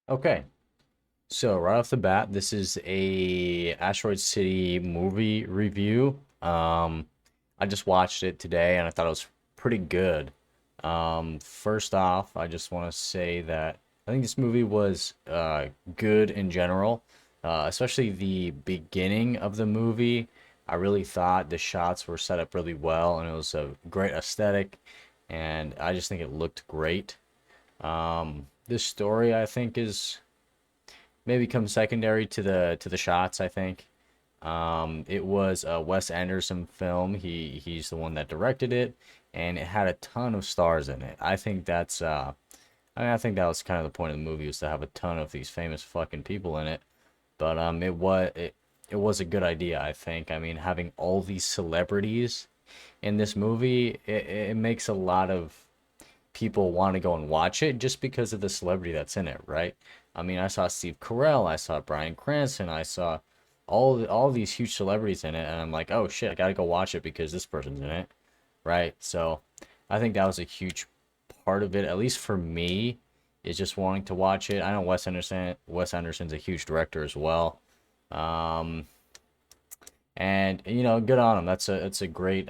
Okay, so right off the bat, this is a Asteroid City movie review. I just watched it today and I thought it was pretty good. First off, I just want to say that I think this movie was good in general, especially the beginning of the movie. I really thought the shots were set up really well and it was a great aesthetic, and I just think it looked great. This story I think is maybe come secondary to the shots, I think. It was a Wes Anderson film. He's the one that directed it, and it had a ton of stars in it. I think that was kind of the point of the movie, was to have a ton of these famous fucking people in it. But it was a good idea, I think. I mean, having all these celebrities in this movie, it makes a lot of people want to go and watch it just because of the celebrity that's in it, right? I mean, I saw Steve Carell, I saw Bryan Cranston, I saw all these huge celebrities in it, and I'm like, oh shit, I gotta go watch it because this person's in it, right? So I think that was a huge part of it, at least for me, is just wanting to watch it. I know Wes Anderson's a huge director as well. Um, and good on him. It's a great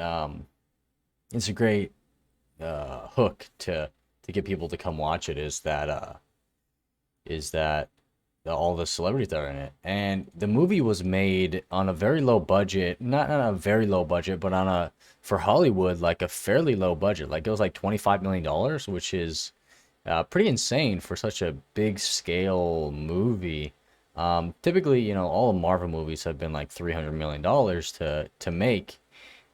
hook to get people to come watch it, is that all the celebrities that are in it. And the movie was made on a very low budget, not on a very low budget, but on a for Hollywood like a fairly low budget. Like it was like $25 million, which is pretty insane for such a big scale movie. Typically, all the Marvel movies have been like $300 million to make,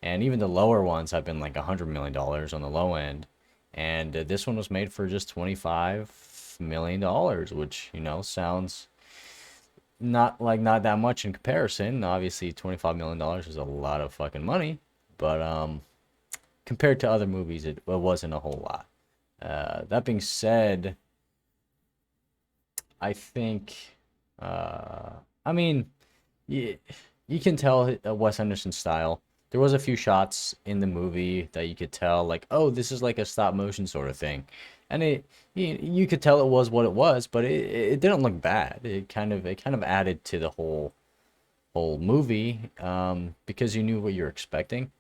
and even the lower ones have been like $100 million on the low end. And this one was made for just $25 million, which sounds not that much in comparison. Obviously, $25 million is a lot of fucking money, but compared to other movies, it wasn't a whole lot. That being said, I think, uh, I mean, you, you can tell Wes Anderson's style. There was a few shots in the movie that you could tell, like, oh, this is like a stop motion sort of thing, and you could tell it was what it was, but it didn't look bad. It kind of added to the whole movie, because you knew what you were expecting.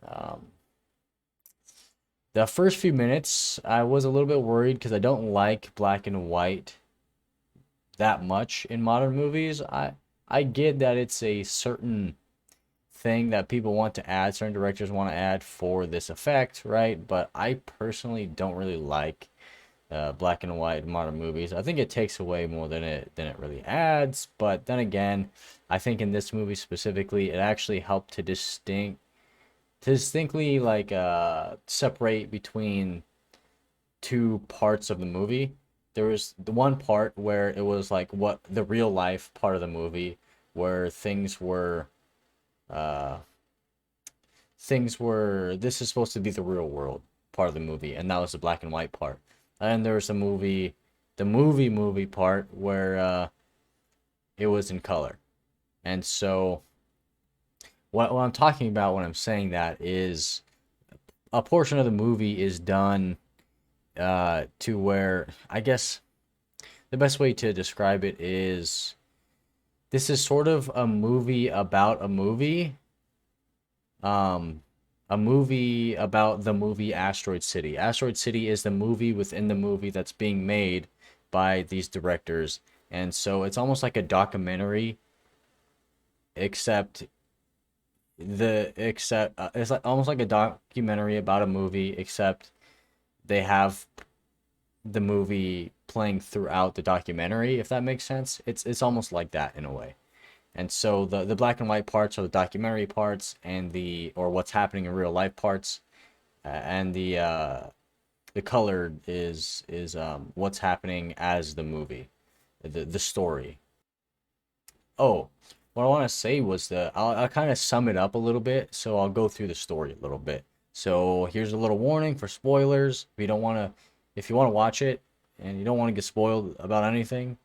Um, the first few minutes, I was a little bit worried because I don't like black and white that much in modern movies. I get that it's a certain thing that people want to add, certain directors want to add for this effect, right? But I personally don't really like black and white modern movies. I think it takes away more than it really adds. But then again, I think in this movie specifically, it actually helped to distinctly like separate between two parts of the movie. There was the one part where it was like what the real life part of the movie, where uh this is supposed to be the real world part of the movie, and that was the black and white part. And there was the movie part where it was in color. And so what I'm talking about when I'm saying that is a portion of the movie is done to where, I guess the best way to describe it is, this is sort of a movie about um, a movie about the movie Asteroid City. Asteroid City is the movie within the movie that's being made by these directors, and so it's almost like a documentary, except it's like almost like a documentary about a movie, except they have the movie playing throughout the documentary, if that makes sense. It's almost like that in a way. And so the black and white parts are the documentary parts, and the or what's happening in real life parts, and the colored is what's happening as the movie, the story. Oh, what I want to say was that I'll kind of sum it up a little bit, so I'll go through the story a little bit. So here's a little warning for spoilers. If you want to watch it and you don't want to get spoiled about anything,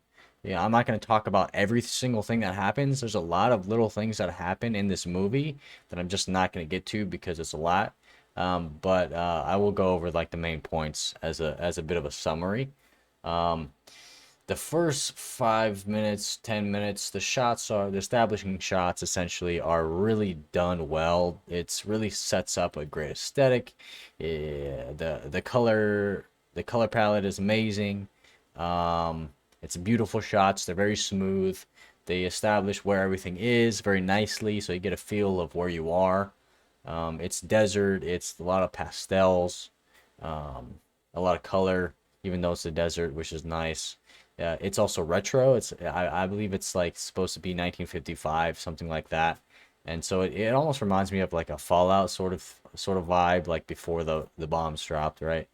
yeah, I'm not going to talk about every single thing that happens. There's a lot of little things that happen in this movie that I'm just not going to get to because it's a lot. But I will go over like the main points as a bit of a summary. Um, The first 5 minutes, 10 minutes, the establishing shots essentially are really done well. It's really sets up a great aesthetic. Yeah, the color palette is amazing. Um, it's beautiful shots. They're very smooth. They establish where everything is very nicely, so you get a feel of where you are. It's desert. It's a lot of pastels, um, a lot of color, even though it's a desert, which is nice. It's also retro. I believe it's like supposed to be 1955, something like that. And so it almost reminds me of like a Fallout sort of vibe, like before the bombs dropped, right?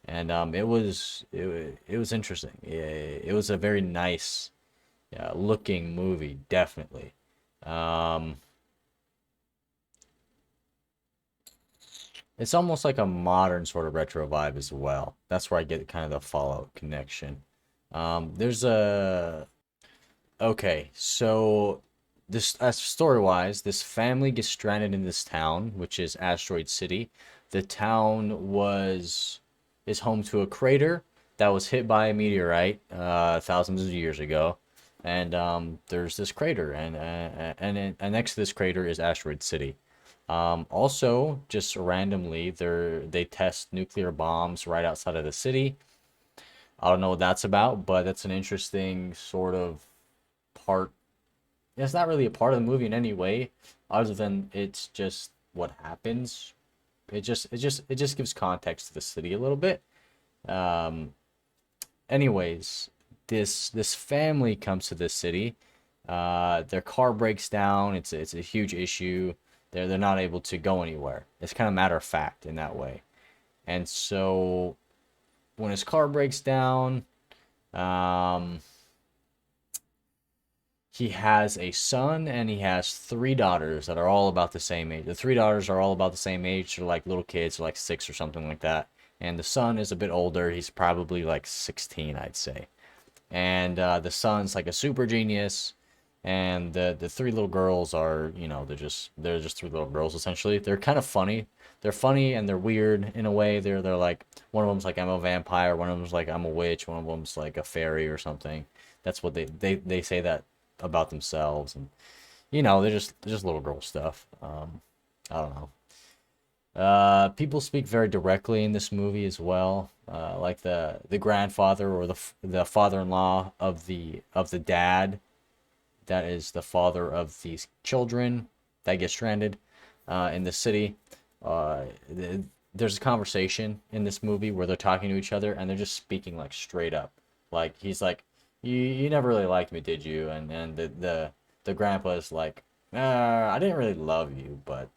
And it was interesting. It was a very nice looking movie, definitely. Um, it's almost like a modern sort of retro vibe as well. That's where I get kind of the Fallout connection. There's a Okay, so this story-wise, this family gets stranded in this town, which is Asteroid City. The town was is home to a crater that was hit by a meteorite thousands of years ago, and there's this crater, and next to this crater is Asteroid City. Also, just randomly, they test nuclear bombs right outside of the city. I don't know what that's about, but that's an interesting sort of part. It's not really a part of the movie in any way, other than it's just what happens. It just gives context to the city a little bit. Um, anyways, this family comes to this city. Their car breaks down. It's a huge issue. They're not able to go anywhere. It's kind of matter of fact in that way. And so when his car breaks down, um, he has a son and he has three daughters that are all about the same age. The three daughters are all about the same age. They're like little kids, like six or something like that. And the son is a bit older. He's probably like 16, I'd say. And the son's like a super genius. And the three little girls are, they're just three little girls essentially. They're kind of funny. They're funny and they're weird in a way. They're like one of them's like I'm a vampire. One of them's like I'm a witch. One of them's like a fairy or something. That's what they say that about themselves, and they're just little girl stuff. I don't know. People speak very directly in this movie as well. Like the grandfather or the father-in-law of the dad that is the father of these children that get stranded in the city. Uh, there's a conversation in this movie where they're talking to each other and they're just speaking like straight up. Like he's like, "You never really liked me, did you?" And the grandpa is like, I didn't really love you, but."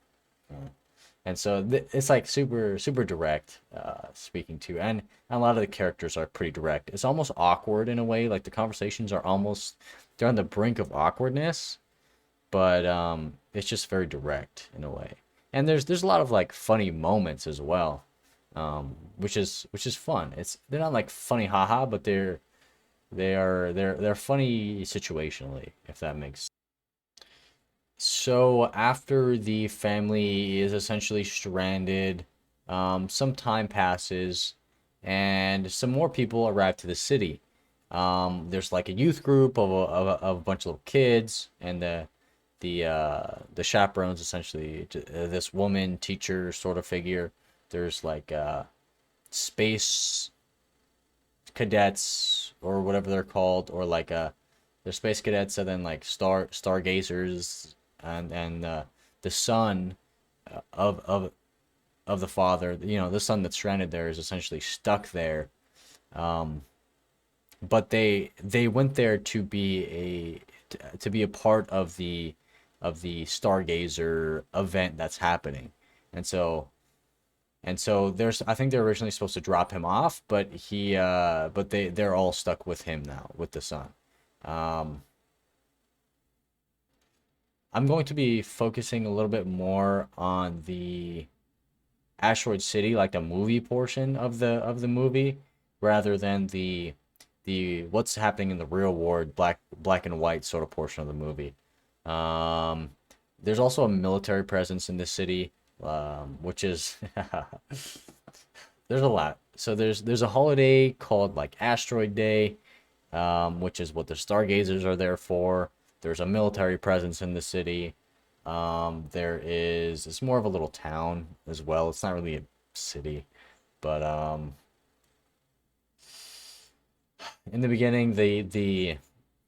And so it's like super super direct speaking to, and a lot of the characters are pretty direct. It's almost awkward in a way, like the conversations are almost they're on the brink of awkwardness, but it's just very direct in a way. And there's a lot of like funny moments as well, which is fun. They're not like funny haha, but they're funny situationally, if that makes. So after the family is essentially stranded, some time passes, and some more people arrive to the city. There's like a youth group of a bunch of little kids, and the chaperones essentially this woman teacher sort of figure. There's like space cadets or whatever they're called, or like they're space cadets and then like stargazers, and the son of the father, the son that's stranded there is essentially stuck there. Um, but they went there to be a part of the stargazer event that's happening, and so there's I think they're originally supposed to drop him off, but they're all stuck with him now with the son. Um, I'm going to be focusing a little bit more on the Asteroid City, like the movie portion of the movie, rather than the what's happening in the real world, black and white sort of portion of the movie. Um, there's also a military presence in the city, which is there's a lot. So there's a holiday called like Asteroid Day. which is what the stargazers are there for. There's a military presence in the city. It's more of a little town as well. It's not really a city, but in the beginning, the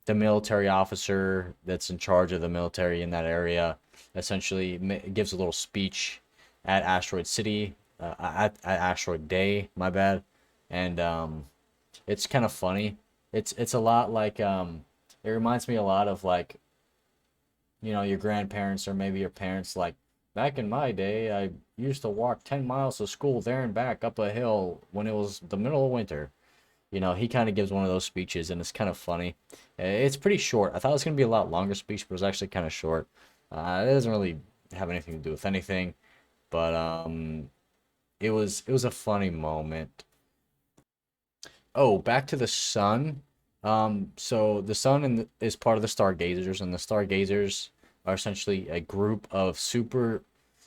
military officer that's in charge of the military in that area essentially gives a little speech at Asteroid City, at Asteroid Day, my bad, and it's kind of funny. It's a lot like it reminds me a lot of like your grandparents or maybe your parents like back in my day I used to walk 10 miles to school there and back up a hill when it was the middle of winter. He kind of gives one of those speeches, and it's kind of funny. It's pretty short. I thought it was going to be a lot longer speech, but it was actually kind of short. It doesn't really have anything to do with anything, but it was a funny moment. Oh, back to the sun. So the sun is part of the stargazers, and the stargazers are essentially a group of super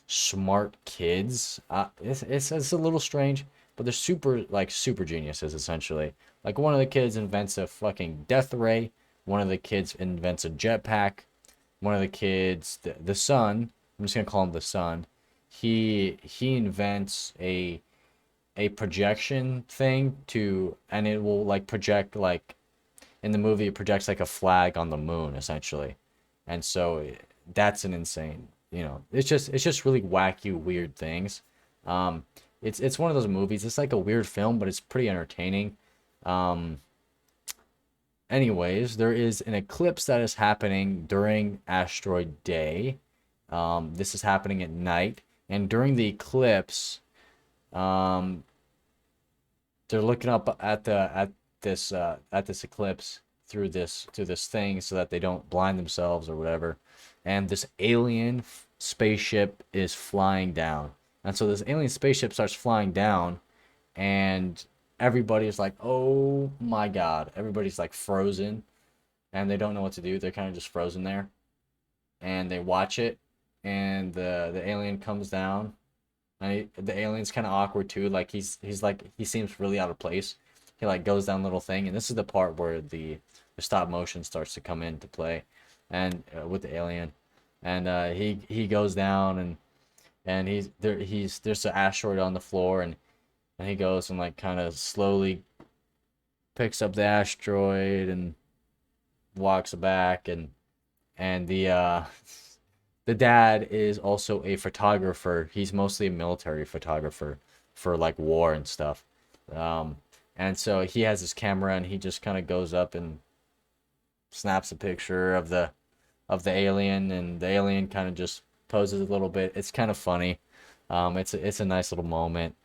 smart kids. It's a little strange, but they're super geniuses essentially. Like one of the kids invents a fucking death ray. One of the kids invents a jetpack. One of the kids, the son, I'm just gonna call him the son. He invents a projection thing and it will like project like in the movie it projects like a flag on the moon essentially, and so that's an insane. It's just really wacky, weird things. Um, it's one of those movies. It's like a weird film, but it's pretty entertaining. Um, Anyways, there is an eclipse that is happening during Asteroid Day. This is happening at night, and during the eclipse, um, they're looking up at this eclipse through this thing so that they don't blind themselves or whatever. And this alien spaceship is flying down. And so this alien spaceship starts flying down, and everybody's like, "Oh my God!" Everybody's like frozen, and they don't know what to do. They're kind of just frozen there, and they watch it, and the alien comes down. The alien's kind of awkward too. Like he's like he seems really out of place. He like goes down little thing, and this is the part where the stop motion starts to come into play, and with the alien, and he goes down, and there's an asteroid on the floor, and he goes and like kind of slowly picks up the asteroid and walks back, and the dad is also a photographer. He's mostly a military photographer for like war and stuff. Um, and so he has his camera, and he just kind of goes up and snaps a picture of the alien, and the alien kind of just poses a little bit. It's kind of funny. It's a nice little moment.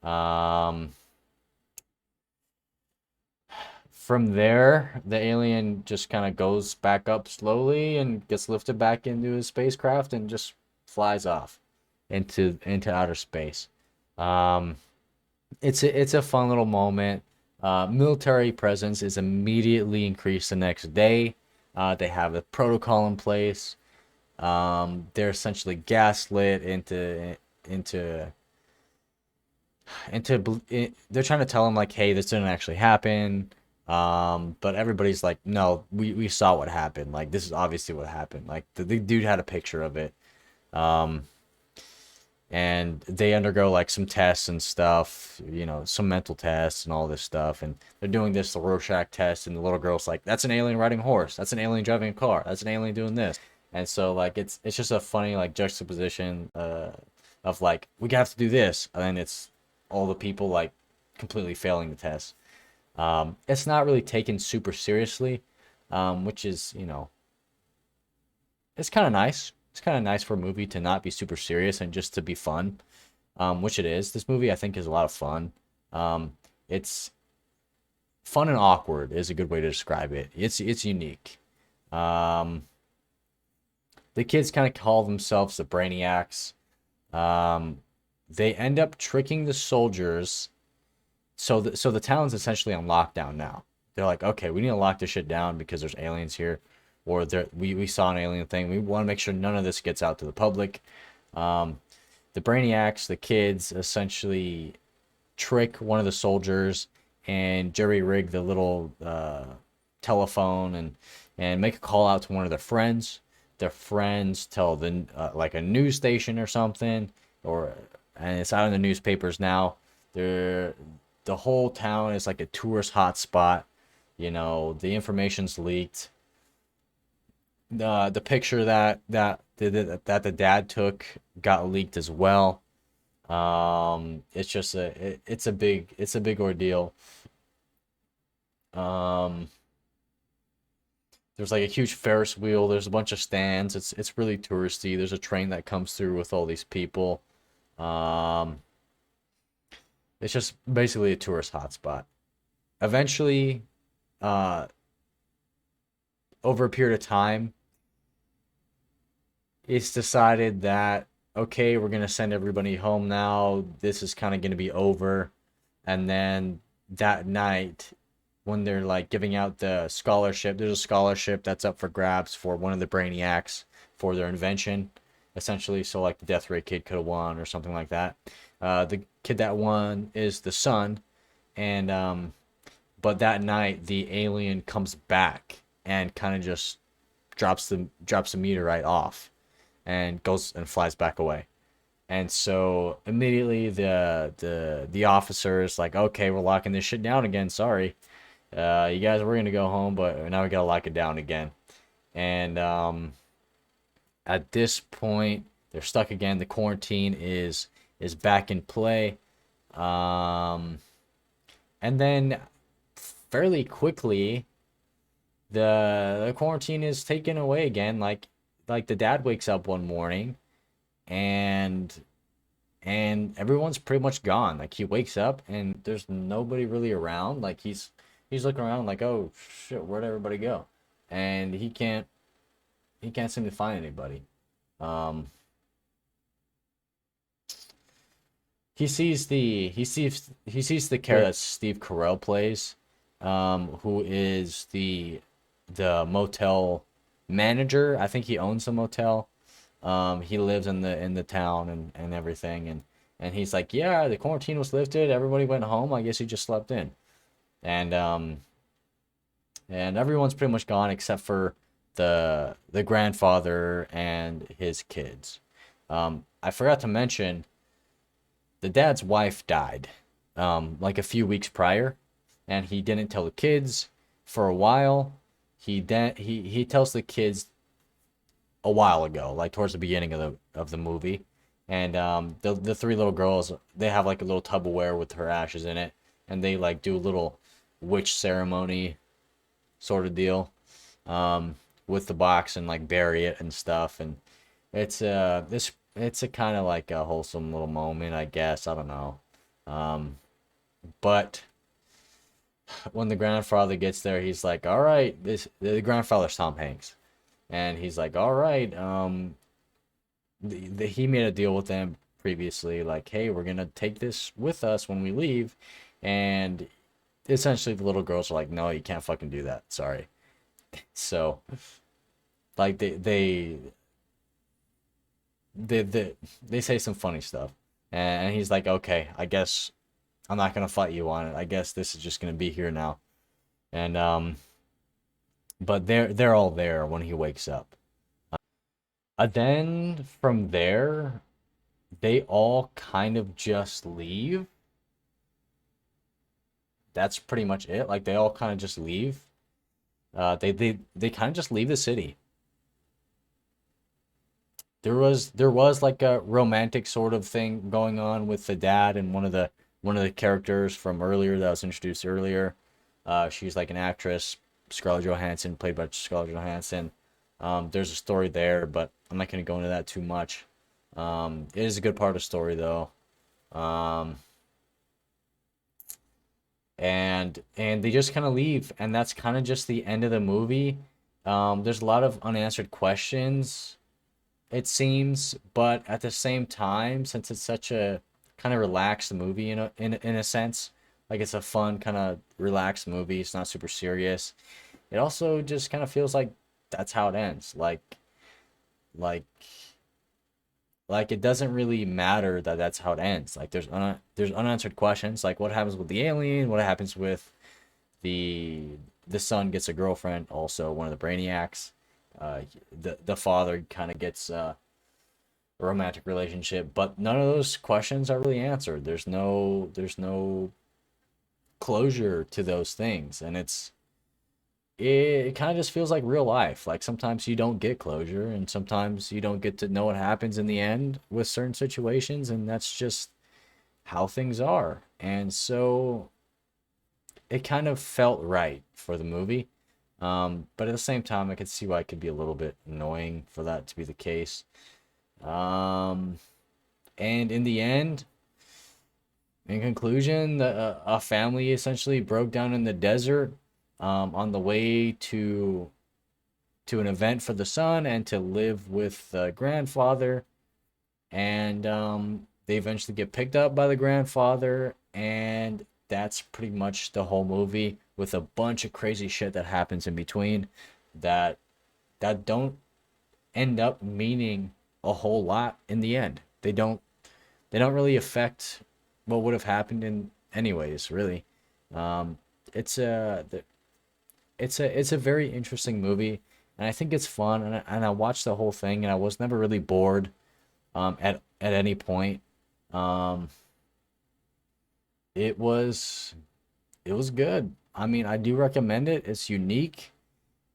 Um, from there, the alien just kind of goes back up slowly and gets lifted back into his spacecraft and just flies off into outer space. Um, it's a fun little moment. Military presence is immediately increased the next day. They have a protocol in place. They're essentially gaslit into they're trying to tell him like, hey, this didn't actually happen. But everybody's like, no, we saw what happened. Like this is obviously what happened. Like the dude had a picture of it. Um, and they undergo like some tests and stuff, some mental tests and all this stuff. And they're doing the Rorschach test, and the little girl's like, that's an alien riding a horse. That's an alien driving a car. That's an alien doing this. And so like it's just a funny like juxtaposition of like we have to do this, and then it's all the people like completely failing the test. It's not really taken super seriously, which is, it's kind of nice. It's kind of nice for a movie to not be super serious and just to be fun, which it is. This movie, I think, is a lot of fun. It's fun and awkward is a good way to describe it. It's unique. Um, the kids kind of call themselves the Brainiacs. Um, they end up tricking the soldiers. So the town's essentially on lockdown now. They're like, okay, we need to lock this shit down because there's aliens here, or we saw an alien thing. We want to make sure none of this gets out to the public. Um, the Brainiacs, the kids, essentially trick one of the soldiers and jerry rig the little telephone and make a call out to one of their friends. Their friends tell the like a news station or something, or and it's out in the newspapers now. They're the whole town is like a tourist hotspot. You know, the information's leaked. The picture that the dad took got leaked as well. It's just it's a big ordeal. Um, there's like a huge Ferris wheel. There's a bunch of stands. It's really touristy. There's a train that comes through with all these people. Um, it's just basically a tourist hotspot. Eventually, uh, over a period of time, it's decided that okay, we're gonna send everybody home now. This is kind of gonna be over. And then that night, when they're like giving out the scholarship, there's a scholarship that's up for grabs for one of the brainiacs for their invention, essentially. So like the death ray kid could have won or something like that. The kid that won is the son, and but that night the alien comes back and kind of just drops the meteorite off and goes and flies back away. And so immediately the officer is like, okay, we're locking this shit down again. Sorry, you guys, we're gonna go home, but now we gotta lock it down again. And at this point, they're stuck again. The quarantine is back in play. Um, and then fairly quickly, the quarantine is taken away again. Like the dad wakes up one morning and everyone's pretty much gone. Like he wakes up and there's nobody really around. Like he's looking around like, oh shit, where'd everybody go? And he can't seem to find anybody. Um, he sees the character that Steve Carell plays, who is the motel manager. I think he owns the motel. He lives in the town and everything, and he's like, yeah, the quarantine was lifted, everybody went home, I guess he just slept in. And and everyone's pretty much gone except for the grandfather and his kids. I forgot to mention the dad's wife died like a few weeks prior, and he didn't tell the kids for a while. He tells the kids a while ago, like towards the beginning of the movie. And the three little girls, they have like a little Tupperware with her ashes in it, and they like do a little witch ceremony sort of deal with the box and like bury it and stuff. And it's a kind of like a wholesome little moment, I guess. I don't know. Um, but when the grandfather gets there, he's like, "All right, this the grandfather's Tom Hanks." And he's like, all right, he made a deal with them previously, like, hey, we're gonna take this with us when we leave. And essentially the little girls are like, no, you can't fucking do that, sorry. So like they say some funny stuff, and he's like, okay, I guess I'm not gonna fight you on it, I guess this is just gonna be here now. And but they're all there when he wakes up. Then from there, they all kind of just leave. That's pretty much it. Like they all kind of just leave. They kind of just leave the city. There was like a romantic sort of thing going on with the dad and one of the characters from earlier that was introduced earlier. She's like an actress, Scarlett Johansson, played by Scarlett Johansson. There's a story there, but I'm not going to go into that too much. It is a good part of the story, though. Um, and they just kind of leave, and that's kind of just the end of the movie. There's a lot of unanswered questions, it seems, but at the same time, since it's such a kind of relaxed movie in a sense, like it's a fun kind of relaxed movie. It's not super serious. It also just kind of feels like that's how it ends. Like like it doesn't really matter that that's how it ends. Like there's unanswered questions, like what happens with the alien, what happens with the the son gets a girlfriend, also one of the brainiacs. The father kind of gets a romantic relationship, but none of those questions are really answered. There's no closure to those things, and it kind of just feels like real life. Like sometimes you don't get closure, and sometimes you don't get to know what happens in the end with certain situations, and that's just how things are. And so it kind of felt right for the movie. But at the same time, I could see why it could be a little bit annoying for that to be the case. Um, and in the end, in conclusion, a family essentially broke down in the desert on the way to an event for the son and to live with the grandfather. And they eventually get picked up by the grandfather, and that's pretty much the whole movie with a bunch of crazy shit that happens in between that don't end up meaning a whole lot in the end. They don't really affect what would have happened in anyways, really. Um, it's a it's a very interesting movie, and I think it's fun. And I watched the whole thing, and I was never really bored at any point. Um, it was it was good. I mean, I do recommend it. It's unique.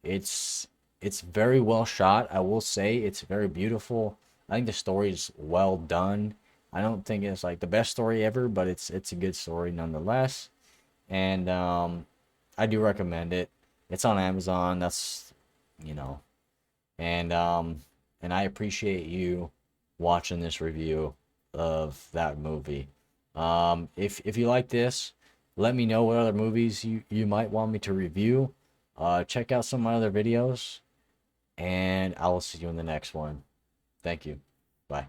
It's it's very well shot. I will say it's very beautiful. I think the story is well done. I don't think it's like the best story ever, but it's a good story nonetheless. And I do recommend it. It's on Amazon. That's you know, and I appreciate you watching this review of that movie. If you like this, let me know what other movies you might want me to review. Check out some of my other videos, and I will see you in the next one. Thank you. Bye.